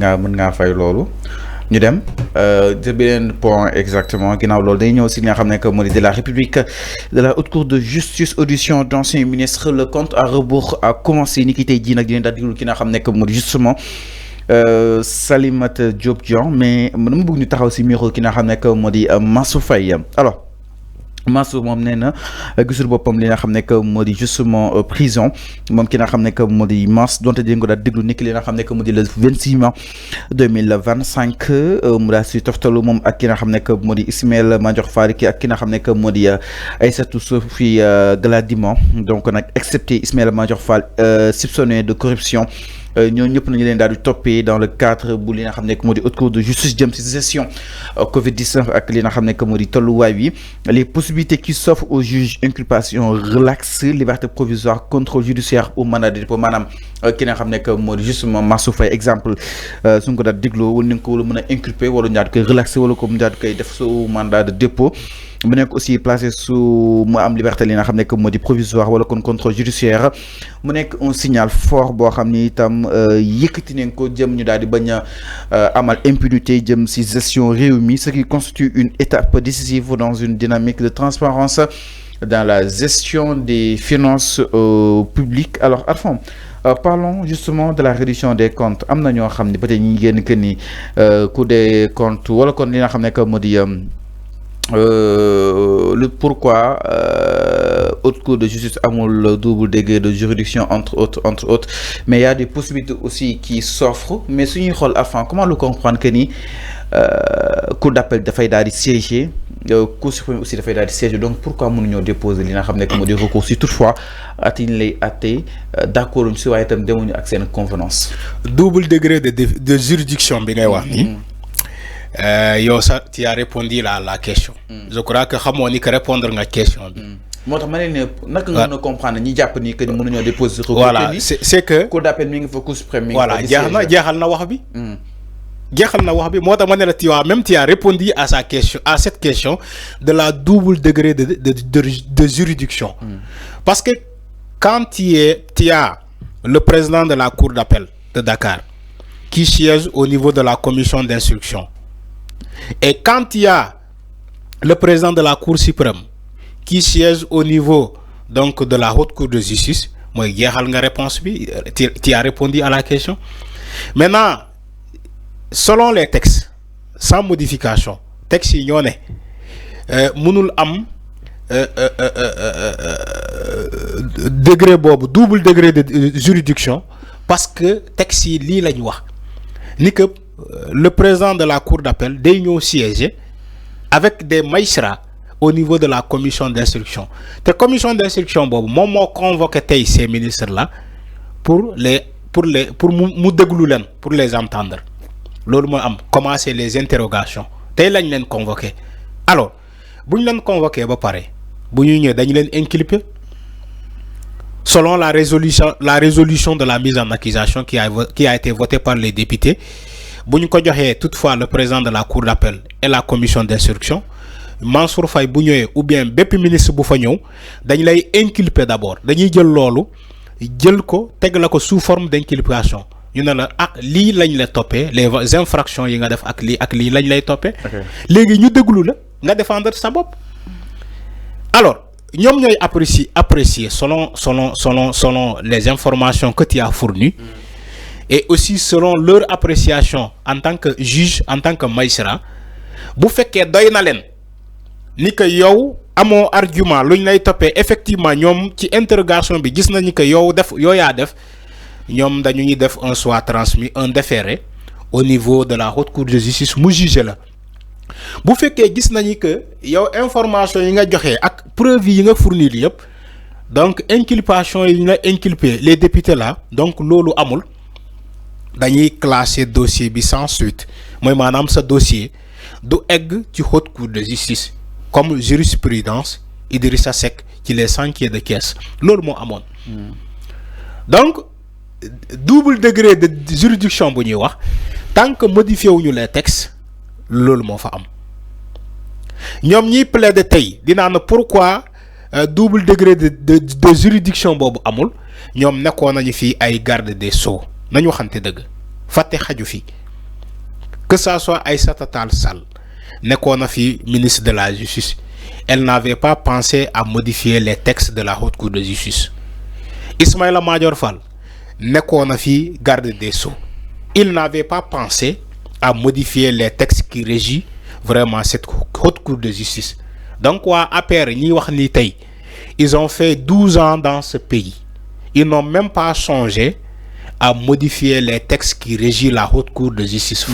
mën ngaa fay loolu ñu dem de beneen point exactement ginnaaw loolu day ñëw si li nga xam ne que moo di de la République de la Haute Cour de justice audition d'anciens ministres le compte à rebours a commencé ni ki tey jii nag di leen daal diglu ki nga xam ne que moo di justement Salimata Diop Dieng mais dama bëgg ñu taxaw si micro ki nga xam ne que moo di Mansour Faye alors Mansour moom nee na gisul boppam li nga xam ne que moo di justement prison moom ki nga xam ne que moo di Mans donte dinañ ko daal déglu ni ki li nga xam ne que moo di le 26 mai 2025 mu daal si toftalu moom ak ki nga xam ne que moo di Ismaïla Madior Fall ak ki nga xam ne que moo di Aïssatou Sophie Gladima donc nag excepté Ismaïla Madior Fall soupçonné de corruption ñoo ñëpp nañu leen daal di toppee dans le cadre bu li nga xam ne que moo di haute cour de justice jëm ci gestion Covid-19 ak li nga xam ne que moo di tolluwaay wi les possibilités qui s'offrent aux juges inculpation relaxe liberté provisoire contrôle judiciaire ou mandat de dépôt maanaam ki nga xam ne que moo di justement Mansour Faye exemple su ko daal dégloo wala ni nga ko wala mën a inculpé wala ñu daal di koy relaxé wala ko mu daal di koy def sous mandat de dépôt mu nekk aussi placé sous mu am liberté li nga xam ne que moo di provisoire wala kon contrôle judiciaire mu nekk un signal fort boo xam ni itam yëkkati nañ ko jëm ñu daal di bañ a amal impunité jëm ci gestion réew mi ce qui constitue une étape décisive dans une dynamique de transparence dans la gestion des finances publiques alors Alphonse parlons justement de la réduction des comptes am na ñoo xam ne peut-être ñi génn que ni Cour des comptes wala kon li nga xam ne que moo di le pourquoi haute cour de justice amul double degré de juridiction entre autres mais il y a des possibilités aussi qui s'offrent mais suñuy xool avant comment le comprendre que ni cour d'appel dafay daal di siéger cour suprême aussi dafay daal di siéger donc pourquoi mënuñoo déposer li nga xam ne que moo di recours si toutefois ati ñu lay atte d'accord si waaye itam demuñu ak seen convenance double degré de juridiction bi ngay wax nii yow sax tu as répondu la question. Je crois que xamoo ni que répondre nga question bi. moo tax ma ne naka nga mën a comprendre ñi jàpp ni que ni mënuñoo déposer. voilà c'est que cour d'appel mi ngi fa cour suprême mi ngi voilà jeexal na wax bi. jeexal na wax bi moo tax ma ne la tu as répondu à sa question à cette question de la double degré de juridiction. Parce que quand tu as le président de la cour d'appel de Dakar qui siège au niveau de la commission d'instruction. Et quand il y a le président de la Cour suprême qui siège au niveau donc de la haute cour de justice, moi jeexal nga réponse bi, tu as répondu à la question. Maintenant, selon les textes, sans modification, texte yi ñoo ne mënul am degré boobu double degré de juridiction parce que texte yi lii lañ wax ni que le président de la cour d'appel day ñëw siéger avec des magistrats au niveau de la commission d'instruction te commission d'instruction boobu moom moo convoqué tey ces ministres là pour mu déglu leen pour les entendre loolu mooy am commencer les interrogations tey lañ leen convoqué alors bu ñu leen convoqué ba pare bu ñuy ñëw dañu leen inculper selon la résolution de la mise en accusation qui a été votée par les députés. Bu ñu ko joxee toutefois le président de la cour d'appel et la commission d'instruction Mansour Faye bu ñëwee ou bien bépp ministre bu fa ñëw dañ lay inculper d'abord dañuy jël loolu jël ko teg la ko sous forme d'inculpation ñu ne la lii lañ la toppee les infractions yi nga def ak lii lañ lay toppee. léegi ñu déglu la nga défendre sa bopp. alors ñoom ñooy apprécier selon les informations que tu as fournies. Et aussi selon leur appréciation en tant que juge en tant que magistrat bu fekkee doy na leen ni que yow amoo argument luñ lay toppee effectivement ñoom ci interrogation bi gis nañu que yow yaa def ñoom dañuy def un soit transmis un déféré au niveau de la haute cour de justice mu juger la bu fekkee gis nañu que yow information yi nga joxe ak preuve yi nga fournir yëpp donc inculpation yi ñu la inculper les députés là donc loolu amul. dañuy classer dossier bi sans suite mooy maanaam sa dossier du egg ci haute cour de justice comme jurisprudence Idrissa Seck ci les chantiers de caisse loolu moo amoon. Donc double degré de juridiction bu ñuy wax tant que modifié wuñu les textes loolu moo fa am ñoom ñiy plaider tey dinaa na pourquoi double degré de juridiction boobu amul ñoom nekkoon nañu fii ay garde des sceaux nañu waxante dëgg fàtte xaju fi que ça soit Aïssata Tall Sall nekkoon na fi ministre de la justice, elle n'avait pas pensé à modifier les textes de la haute cour de justice. Ismaïla Madior Fall nekkoon na fi garde des sceaux, il n'avait pas pensé à modifier les textes qui régissent vraiment cette haute cour de justice. Donc waa APR ñi wax ni tey ils ont fait 12 ans dans ce pays, ils n'ont même pas songé à modifier les textes qui régissent la haute cour de justice.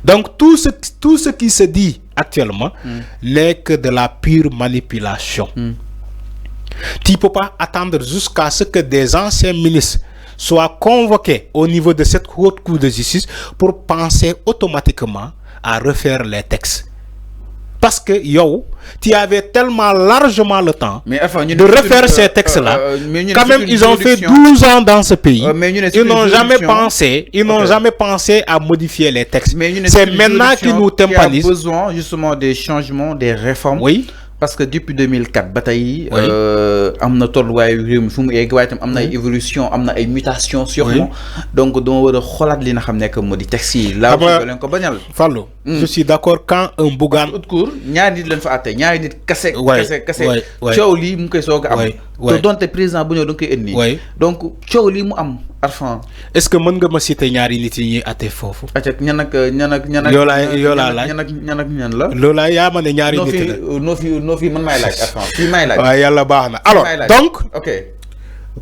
Donc tout ce qui se dit actuellement n'est que de la pure manipulation. Tu ne peux pas attendre jusqu'à ce que des anciens ministres soient convoqués au niveau de cette haute cour de justice pour penser automatiquement à refaire les textes. Parce que yo, tu avais tellement largement le temps de refaire ces textes-là. Quand même, ils ont fait 12 ans dans ce pays. Ils n'ont jamais pensé à modifier les textes. C'est maintenant qu'ils nous tympanisent. Il y a besoin justement des changements, des réformes. Oui. Parce que depuis 2004 bataille amna tolluwaayu réew mi fu mu yegg waaye tam am na ay évolution am na ay mutation sûrement donc doo war a xoolaat li nga xam ne que moo di texte yi laa leen ko bañal Fallou je suis d'accord quand un Bougane haute cour ñaari nit leen fa àtte ñaari nit kase coow lii mu ngi koy soog a am te donte président bu ñëw da nga koy indi donc coow lii mu am Arfan est-ce que mën nga ma citer ñaari nit yi ñuy àtte foofu acca ñan ak loolaa yaa ma ne ñaari nit la noo fi man maay laaj Arfan fii maay laaj waaw yàlla baax na alors donc ok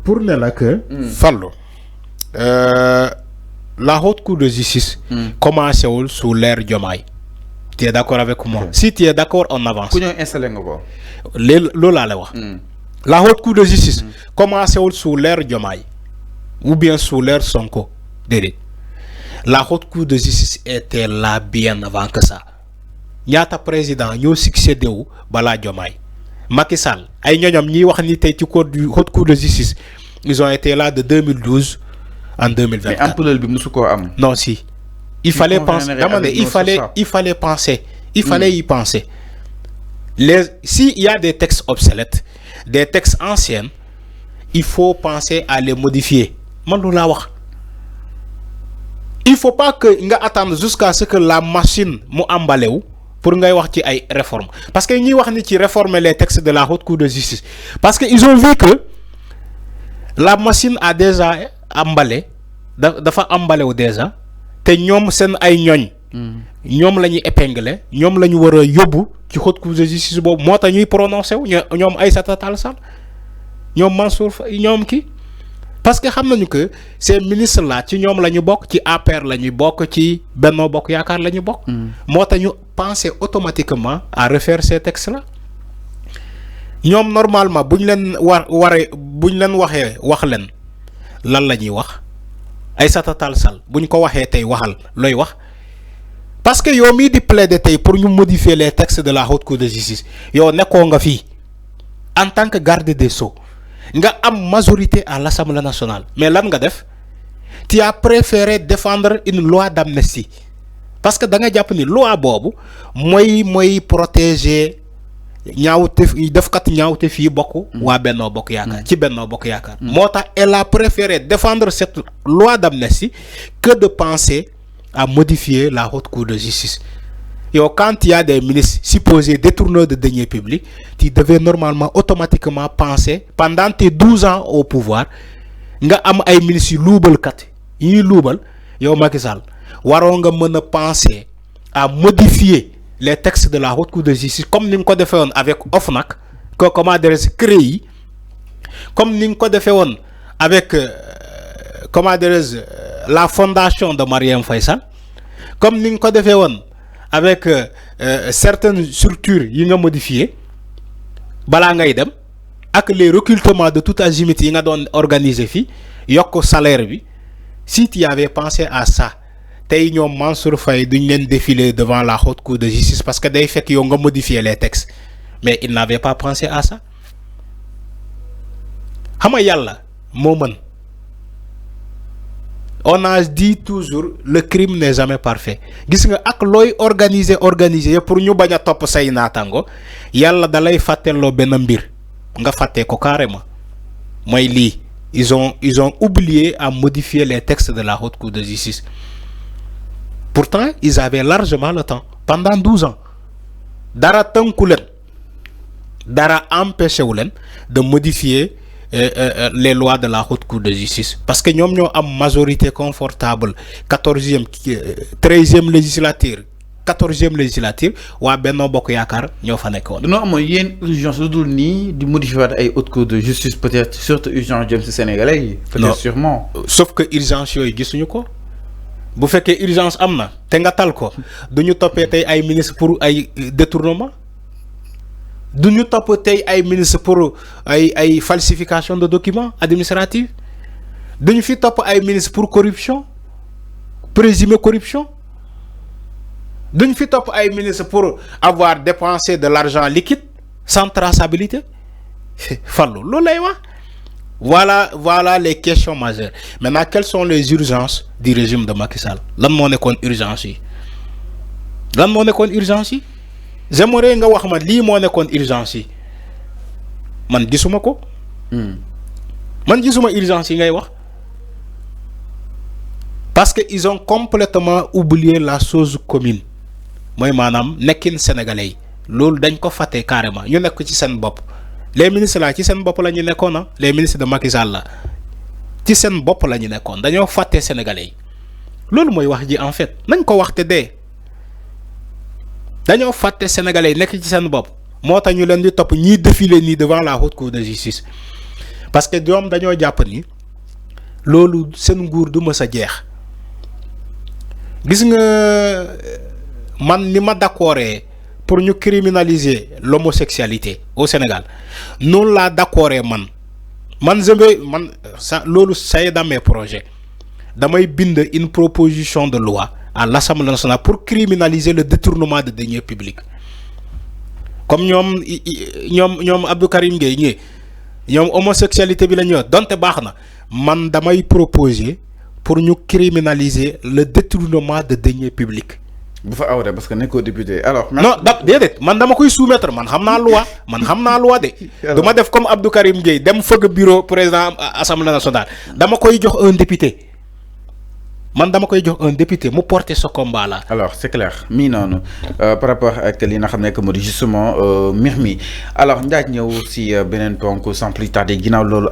pour ne la que Fallou la haute cour de justice commencé wul sous l'ère Diomaye. Tu es d'accord avec moi? Si tu es d'accord, on avance. Ku ñëw installé nga ko loolu laa la wax. La haute cour de justice commencé wul sous l'ère Diomaye ou bien sous l'ère Sonko. Déedéet. La haute cour de justice était là bien avant que ça. ñaata président ñoo succédé wu balaa Diomaye. Macky Sall ay ñoñam ñi wax ni tey ci haute cour de justice ils ont été là de 2012 en 2024. mais ampleur bi musu koo am. Non si. Il fallait penser. Il fallait penser. Il fallait y penser. S'il y a des textes obsolètes, des textes anciens, il faut penser à les modifier. Man lu laa wax. Il faut pas que nga attendre jusqu'à ce que la machine mu emballé wu pour ngay wax ci ay réformes. Parce que ñi wax ni ci réformer les textes de la haute cour de justice. Parce que ils ont vu que la machine a déjà emballé dafa emballé wu déjà te ñoom seen ay ñooñ ñoom la ñuy épingler ñoom la ñu war a yóbbu ci haute cour de justice boobu moo tax ñuy prononcé wu ñoom Aïssata Tall Sall ñoom Mansour Faye ñoom kii parce que xam nañu que ces ministres là ci ñoom la ñu bokk ci APR la ñuy bokk ci Benno Bokk Yaakaar la ñu bokk moo tax ñu penser automatiquement à refaire ces textes là ñoom normalement buñ leen waxee wax leen lan la ñuy wax Aïssata Tall Sall buñ ko waxee tey waxal looy wax parce que yow mii di plaider tey pour ñu modifier les textes de la haute cour de justice yow nekkoo nga fii en tant que garde des sceaux nga am majorité à l'Assemblée nationale mais lan nga def tu as préféré défendre une loi d'amnistie parce que da nga jàpp ni loi boobu mooy protéger defkat ñaawte fii bokk waa Benno Bokk Yaakaar ci Benno Bokk Yaakaar moo tax elle a préféré défendre cette loi d'amnistie que de penser à modifier la haute cour de justice. Yow quand il y a des ministres supposés détourneurs de deniers publics tu devais normalement automatiquement penser pendant tes 12 ans au pouvoir nga am ay ministres yu luubalkat yi ñuy luubal yow Macky Sall waroo nga mën a penser à modifier les textes de la haute cour de justice comme ni nga ko defee woon avec OFNAC comment dirais-je CREI comme ni nga ko defee woon avec comment dirais-je la fondation de Marième Faye Sall comme ni nga ko defee woon avec certaines structures yi nga modifié balaa ngay dem ak les recrutements de tout azimut yi nga doon organiser fii yokk salaire bi si tu avais pensé à ça tey ñoom Mansour Faye duñ leen défiler devant la haute cour de justice parce que day fekk yow nga modifier les textes mais il n'avait pas pensé à ça xam nga yàlla moo mën on a dit toujours le crime n'est jamais parfait gis nga ak looy organiser pour ñu bañ a topp say naataango yàlla dalay fàtteloo benn mbir nga fàtte ko carrément mooy lii ils ont oublié à modifier les textes de la haute cour de justice Pourtant, ils avaient largement le temps. Pendant 12 ans. Dara Tankoulen, Dara empêché de modifier les lois de la Haute Cour de justice. Parce que nous avons une majorité confortable, 14e, 13e législature, 14e législature, ou Benno Bokk Yaakaar ñoo fa nekkoon. Non, il y a une urgence de modifier la Haute Cour de justice, peut-être, surtout urgence de Sénégalais, peut-être sûrement. Sauf que urgence yooyu gisuñu ko. Bu fekkee urgence am na te nga tal ko duñu toppee tey ay ministre pour ay détournement duñu topp tey ay ministre pour ay falsification de documents administratifs duñu fi topp ay ministre pour corruption présumé corruption duñu fi topp ay ministre pour avoir dépensé de l'argent liquide sans traçabilité fallu loolu lay wax. Voilà les questions majeures. Maintenant, quelles sont les urgences du régime de Macky Sall? Lan moo nekkoon urgence yi. Lan moo nekkoon urgence yi. J'aimerais nga wax ma lii moo nekkoon urgence yi. Man gisuma ko. Man gisuma urgence yi ngay wax. Parce que ils ont complètement oublié la chose commune. Mooy maanaam nekkin sénégalais yi. Loolu dañ ko fàtte carrément ñu nekk ci seen bopp. Les ministres là ci seen bopp la ñu nekkoon les ministres de Macky Sall la ci seen bopp la ñu nekkoon dañoo fàtte sénégalais yi loolu mooy wax ji en fait nañ ko waxte dee dañoo fàtte sénégalais yi nekk ci seen bopp moo tax ñu leen di topp ñiy défiler nii devant la Haute Cour de justice parce que ñoom dañoo jàpp ni loolu seen nguur du mës a jeex gis nga man ni ma d'accordé pour nous criminaliser l'homosexualité au Sénégal nous la d'accord ça est dans mes projets damay bind une proposition de loi à l'Assemblée nationale pour criminaliser le détournement de deniers publics comme ñom Abdou Karim Gueye ñom homosexualité bi la ñu donte baxna man damay proposer pour nous criminaliser le détournement de deniers publics. Parce que n'est député. Alors, non, déedéet, man dama koy soumettre, man xamna loi de. Duma def comme Abdou Karim Gueye, dem feug bureau président Assemblée nationale. Dama koy jox un député. Man dama koy jox un député mu porter ce combat là. Alors, c'est clair. Mi non par rapport à li nga xamné que modi justement Mirmi. Alors, ndaaj ñew ci benen ponk sans plus tarder ginaaw lolu